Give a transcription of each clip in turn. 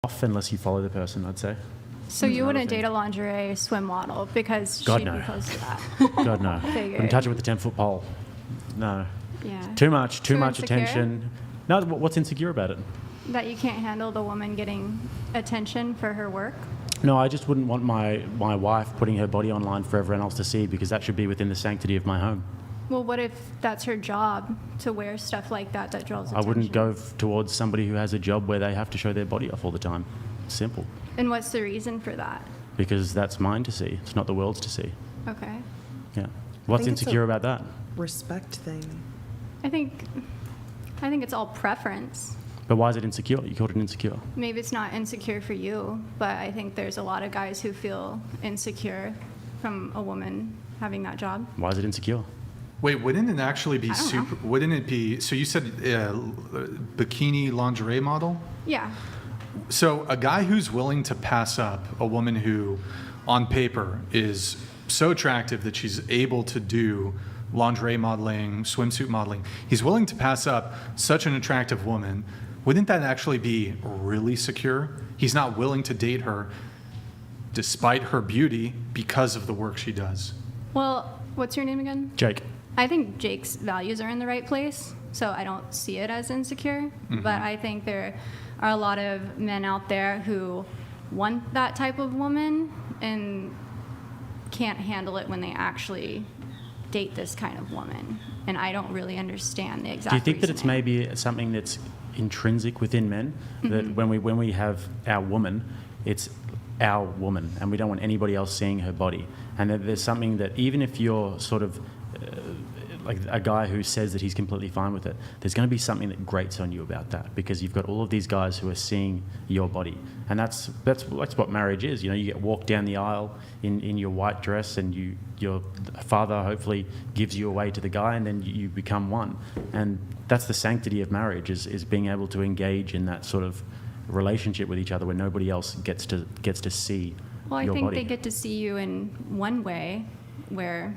off unless you follow the person, I'd say. So you wouldn't date a lingerie swim model because God, she'd no. be close to that? God, no. Wouldn't touch it with a 10-foot pole. No. Yeah. Too much insecure? attention. No, what's insecure about it? That you can't handle the woman getting attention for her work? No, I just wouldn't want my wife putting her body online for everyone else to see, because that should be within the sanctity of my home. Well, what if that's her job, to wear stuff like that draws attention? I wouldn't go towards somebody who has a job where they have to show their body off all the time. Simple. And what's the reason for that? Because that's mine to see. It's not the world's to see. Okay. Yeah. What's think it's insecure a about that? Respect thing. I think it's all preference. But why is it insecure? You called it insecure. Maybe it's not insecure for you, but I think there's a lot of guys who feel insecure from a woman having that job. Why is it insecure? Wait, wouldn't it actually be super? Wouldn't it be? So you said bikini lingerie model. Yeah. So a guy who's willing to pass up a woman who, on paper, is so attractive that she's able to do lingerie modeling, swimsuit modeling, he's willing to pass up such an attractive woman. Wouldn't that actually be really secure? He's not willing to date her despite her beauty because of the work she does. Well, what's your name again? Jake. I think Jake's values are in the right place, so I don't see it as insecure. Mm-hmm. But I think there are a lot of men out there who want that type of woman and can't handle it when they actually date this kind of woman. And I don't really understand the exact Do you think that it's reasoning. maybe something that's intrinsic within men? That Mm-hmm. when we have our woman, it's our woman, and we don't want anybody else seeing her body. And that there's something that even if you're sort of like a guy who says that he's completely fine with it, there's going to be something that grates on you about that, because you've got all of these guys who are seeing your body, and that's what marriage is. You know, you get walked down the aisle in your white dress, and your father hopefully gives you away to the guy, and then you become one. And that's the sanctity of marriage, is being able to engage in that sort of relationship with each other where nobody else gets to see Well, I your think body. they get to see you in one way, where,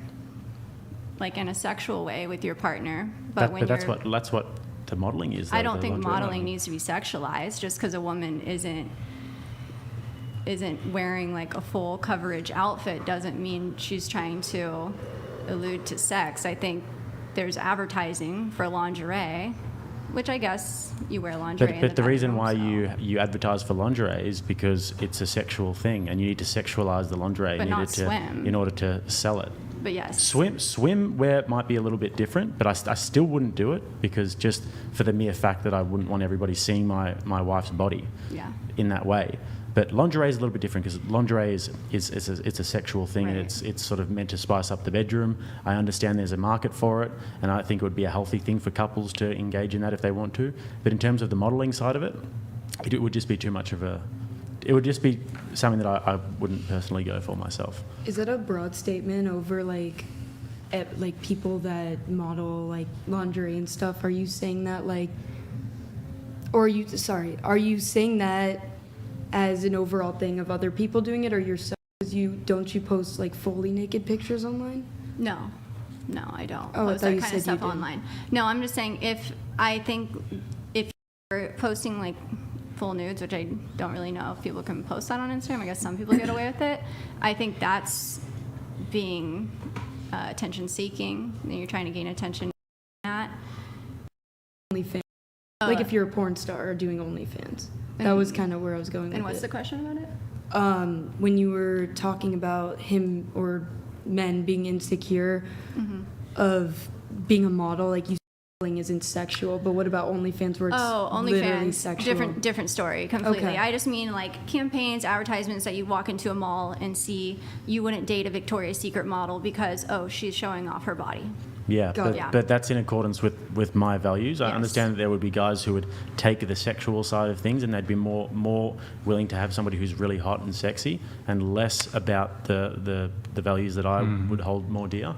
like in a sexual way with your partner. But that's what the modeling is. I though, don't the think lingerie modeling needs to be sexualized. Just because a woman isn't wearing like a full coverage outfit doesn't mean she's trying to allude to sex. I think there's advertising for lingerie, which I guess you wear lingerie. But the reason why so. you advertise for lingerie is because it's a sexual thing, and you need to sexualize the lingerie But not swim. in order to sell it. But yes. Swimwear might be a little bit different, but I still wouldn't do it, because just for the mere fact that I wouldn't want everybody seeing my wife's body Yeah. in that way. But lingerie is a little bit different, because lingerie is a sexual thing, and Right. it's sort of meant to spice up the bedroom. I understand there's a market for it, and I think it would be a healthy thing for couples to engage in that if they want to. But in terms of the modelling side of it, it would just be too much of a... It would just be something that I wouldn't personally go for myself. Is that a broad statement over like people that model like lingerie and stuff? Are you saying that are you saying that as an overall thing of other people doing it, or yourself? Don't you post like fully naked pictures online? No, I don't Oh, I post thought that you kind said of stuff you did. online. No, I'm just saying if you're posting like full nudes, which I don't really know if people can post that on Instagram. I guess some people get away with it. I think that's being attention seeking, and you're trying to gain attention. That OnlyFans. Like if you're a porn star or doing OnlyFans. That was kind of where I was going with it. And what's the question about it? When you were talking about him or men being insecure of being a model, like you said, isn't sexual, but what about OnlyFans where it's literally OnlyFans, sexual? different story completely. Okay. I just mean like campaigns, advertisements that you walk into a mall and see. You wouldn't date a Victoria's Secret model because she's showing off her body. Yeah, Got it. but that's in accordance with my values. I Yes. understand that there would be guys who would take the sexual side of things, and they'd be more willing to have somebody who's really hot and sexy, and less about the values that I would hold more dear.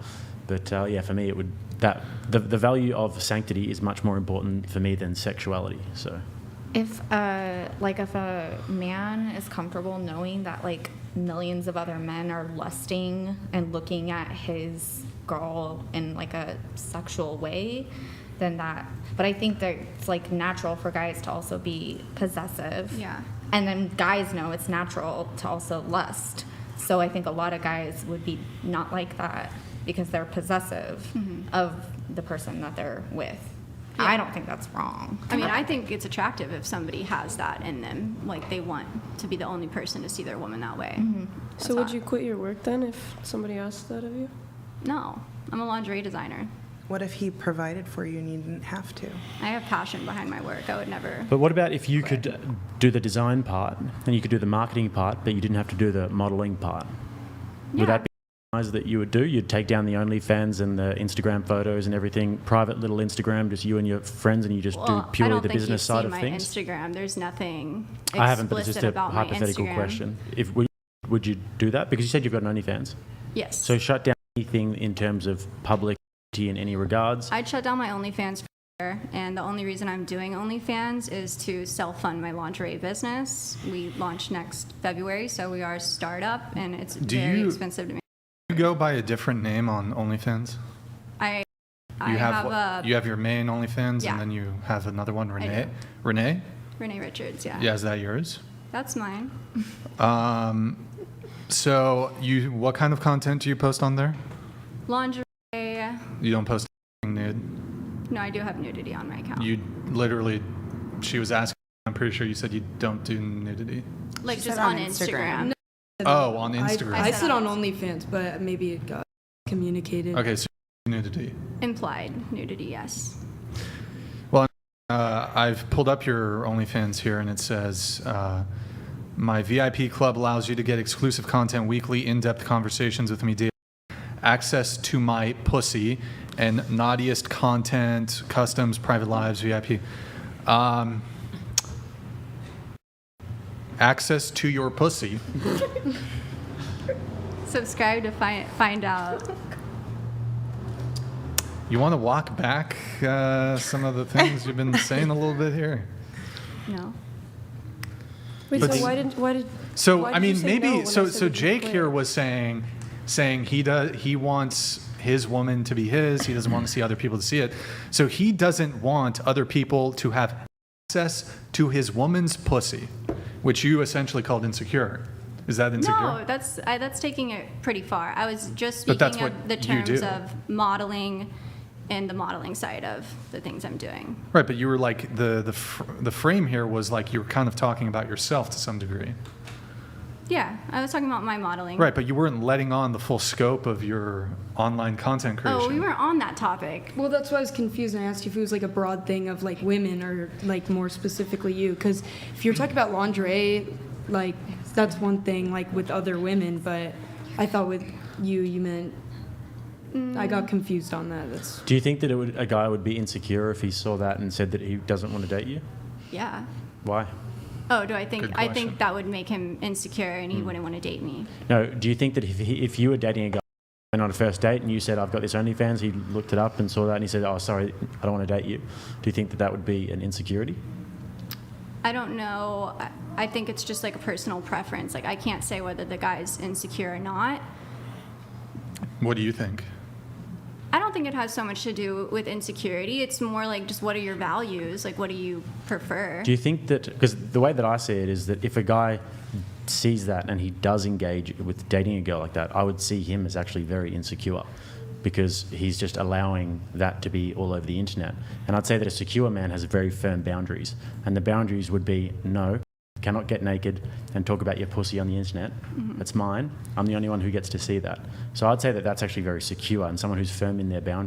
But yeah, for me, it would the value of sanctity is much more important for me than sexuality. So If a man is comfortable knowing that like millions of other men are lusting and looking at his girl in like a sexual way, then that. But I think that it's like natural for guys to also be possessive. Yeah. And then guys know it's natural to also lust. So I think a lot of guys would be not like that because they're possessive of the person that they're with. Yeah. I don't think that's wrong. I mean, I think it's attractive if somebody has that in them. Like, they want to be the only person to see their woman that way. That's So would hot. you quit your work then if somebody asked that of you? No, I'm a lingerie designer. What if he provided for you and you didn't have to? I have passion behind my work. I would never. But what about if you could do the design part and you could do the marketing part, but you didn't have to do the modeling part? Yeah. Would that be that you would do? You'd take down the OnlyFans and the Instagram photos and everything, private little Instagram, just you and your friends, and you just do purely the business side of things? I don't think you've seen my Instagram. There's nothing explicit I haven't, but it's just a about my hypothetical Instagram. question. Would you do that? Because you said you've got an OnlyFans. Yes. So shut down anything in terms of publicity in any regards. I'd shut down my OnlyFans for sure, and the only reason I'm doing OnlyFans is to self-fund my lingerie business. We launch next February, so we are a startup, and it's very expensive to me. You go by a different name on OnlyFans? I You have you have your main OnlyFans, Yeah. and then you have another one, Renee. do. Renee? Renee Richards, yeah. Yeah, is that yours? That's mine. So what kind of content do you post on there? Lingerie. You don't post anything nude. No, I do have nudity on my account. You literally, she was asking. I'm pretty sure you said you don't do nudity. Like, She just said on on Instagram. Instagram. Oh, on Instagram. I said said on on OnlyFans, but maybe it got communicated. Okay, so nudity. Implied nudity, yes. Well, I've pulled up your OnlyFans here, and it says, my VIP club allows you to get exclusive content, weekly in-depth conversations with me daily, access to my pussy, and naughtiest content, customs, private lives, VIP. Access to your pussy. Subscribe to find out. You want to walk back some of the things you've been saying a little bit here? No. Wait, But so the- why did So why I did you mean, say maybe no when I so. said So that you Jake quit? here was saying he wants his woman to be his. He doesn't want to see other people to see it. So he doesn't want other people to have access to his woman's pussy, which you essentially called insecure. Is that insecure? No, that's taking it pretty far. I was just But that's speaking of what the you terms do. of modeling and the modeling side of the things I'm doing. Right, but you were like the frame here was like you were kind of talking about yourself to some degree. Yeah, I was talking about my modeling. Right, but you weren't letting on the full scope of your online content creation. Oh, we weren't on that topic. Well, that's why I was confused, and I asked you if it was like a broad thing of like women or like more specifically you. Because if you're talking about lingerie, like that's one thing, like with other women. But I thought with you meant. I got confused on that. That's Do you think that a guy would be insecure if he saw that and said that he doesn't want to date you? Yeah. Why? Oh, do I think? Good I question. think that would make him insecure, and he wouldn't want to date me. No, do you think that if you were dating a guy and on a first date and you said, I've got this OnlyFans, he looked it up and saw that and he said, oh, sorry, I don't want to date you. Do you think that would be an insecurity? I don't know. I think it's just like a personal preference. Like, I can't say whether the guy's insecure or not. What do you think? I don't think it has so much to do with insecurity. It's more like just what are your values? Like, what do you prefer? Do you think that, because the way that I see it is that if a guy sees that and he does engage with dating a girl like that, I would see him as actually very insecure because he's just allowing that to be all over the internet. And I'd say that a secure man has very firm boundaries. And the boundaries would be, no, cannot get naked and talk about your pussy on the internet. It's mine. I'm the only one who gets to see that. So I'd say that that's actually very secure and someone who's firm in their boundaries.